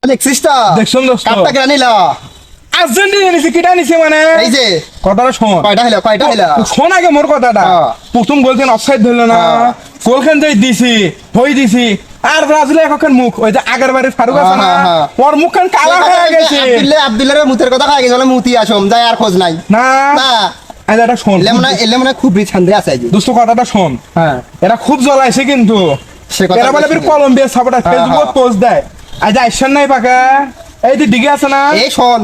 দেখছিসটা দেখছন দোস্ত কাটটা কেন নিলা আর্জেন্টিনা নিছে কিটা নিছে মানে এই যে কথাটা শোন কয়টা হইলা শোন আগে মোর কথাটা প্রথম বলছেন অফসাইড ধরলো না গোলখান যাই দিছি হই দিছি আর ব্রাজিলে এখন মুখ ওই যে আগের বারে ফারুক আছে না ওর মুখখান কালা হয়ে গেছে আব্দুল্লাহর মুতের কথা খাই গেল মুতি আসম যাই আর খোঁজ নাই না না আজ এটা শোন এলে মনে খুব রিছান্দে আছে আজ দোস্ত কথাটা শোন হ্যাঁ এরা খুব জ্বলাইছে কিন্তু সে কথা এরা বলে ফির কলম্বিয়া সাপোর্টার ফেসবুক পোস্ট দেয় আজ আইসন নাই পাকা এই যে ডিগে আছে না এই শোন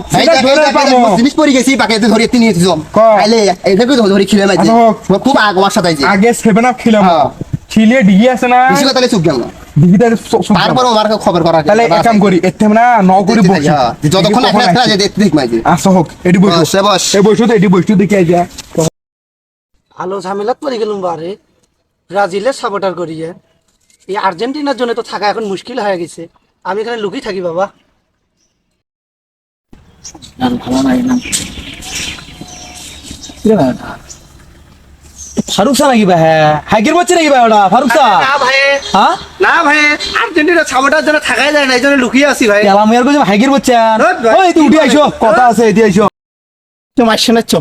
জিনিস পড়ে গেছি পাকে ধরে তিনি জম আইলে এটাকে ধরে খিলে মাইছে খুব আগ আমার সাথে আগে 7 আপ খিলাম খিলে ডিগে আছে না বেশি কথা চুপ গেল ডিগিটা তারপর আমার খবর করা তাহলে এক কাম করি এতে না ন করি বসি যতক্ষণ একটা আছে দেখতে দেখ মাইছে আসো হোক এডি বসো বস এই বসো তো এডি বসো দেখি আইজা ভালো ঝামেলাত পড়ে গেলুম বারে ব্রাজিলের সাপোর্টার করিয়ে এই আর্জেন্টিনার জন্য তো থাকা এখন মুশকিল হয়ে গেছে আমি এখানে লুকিয়ে থাকি বাবা ফারুক সা নাকি ভাই হাইকের বলছে নাকি ভাই ওটা ফারুক সা না ভাই হ্যাঁ না ভাই আর্জেন্টিনার সাপোর্টার জন্য থাকাই যায় না এই জন্য লুকিয়ে আছি ভাই এলাম ইয়ার কইছে হাইকের বলছেন ওই তুই উঠে আইসো কথা আছে এদি আইসো তোমার শোনাচ্ছ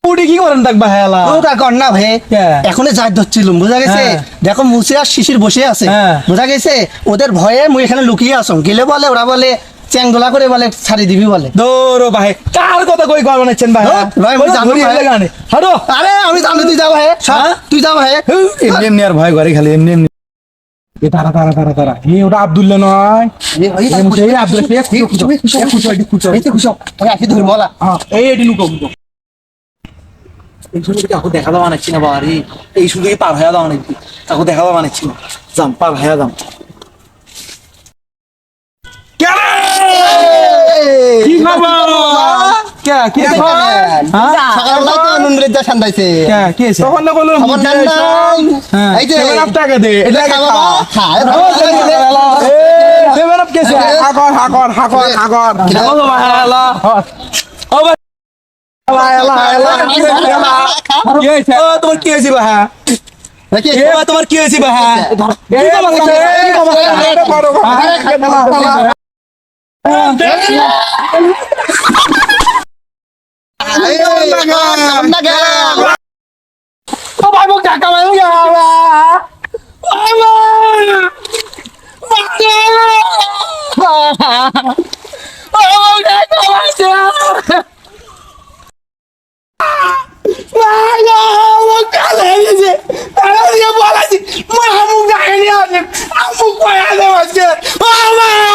উঠে কি করেন থাকবা হেলা ও তা কর না ভাই এখনো যাই ধরছিলাম বুঝা গেছে দেখো মুসে আর শিশির বসে আছে বুঝা গেছে ওদের ভয়ে মুই এখানে লুকিয়ে আসম গেলে বলে ওরা বলে চ্যাংদোলা করে বলে ছাড়ি দিবি বলে দৌড়ো ভাই কার কথা কই গল বানাচ্ছেন ভাই ভাই আমি জানি গানে হারো আরে আমি জানি তুই যাও ভাই তুই যাও ভাই এমনি এমনি আর ভয় করে খালি এমনি এমনি এ তারা তারা তারা তারা এ ওটা আব্দুল্লাহ নয় এই আব্দুল্লাহ খুশো আকি ধর মলা এই এডি নুকো এই শুধু কাকু দেখা দাও বানাচ্ছি না বাড়ি এই শুধু পার হয়ে দাও নাকি কাকু দেখা দাও বানাচ্ছি না যাম পার হয়ে যাম কি খবর কে কি সকালবেলা তো নুনরের যা সান্দাইছে কি আছে তখন না বললাম খবর নেন না এই যে 7 আপ টাকা দে এটা খা বাবা খা 7 আপ কেসে হাকর ও ভাইলা ও ভাই ও তোমার কি হয়েছে ভাই দেখি এ তোমার কি হয়েছে ভাই I'm